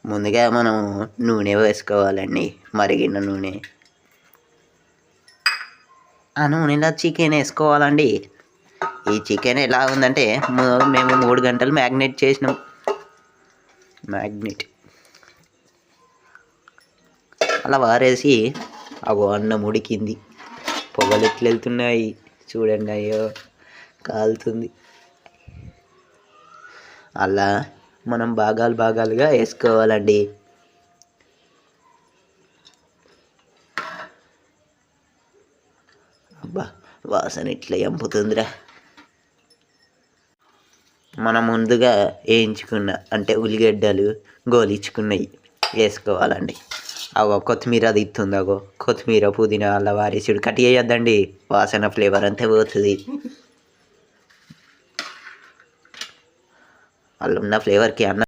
ముందుగా మనం నూనె వేసుకోవాలండి, మరిగిన నూనె. ఆ నూనెలో చికెన్ వేసుకోవాలండి. ఈ చికెన్ ఎలా ఉందంటే మేము 3 గంటలు మ్యాగ్నేట్ చేసినాం. అలా వారేసి అగో అన్నం ఉడికింది. పొగలు ఎట్లా వెళ్తున్నాయి చూడండి. అయ్యో కాలుతుంది. అలా మనం భాగాలుగా వేసుకోవాలండి. అబ్బా వాసన ఇట్లా ఎంపుతుందిరా. మనం ముందుగా వేయించుకున్న అంటే ఉల్లిగడ్డలు గోలించుకున్నవి వేసుకోవాలండి. అగో కొత్తిమీర అది ఇస్తుంది. అగో కొత్తిమీర పుదీనా అలా వారేసుడు కట్ చేయొద్దండి, వాసన ఫ్లేవర్ అంతా పోతుంది. అలా ఉన్న ఫ్లేవర్కి అన్నం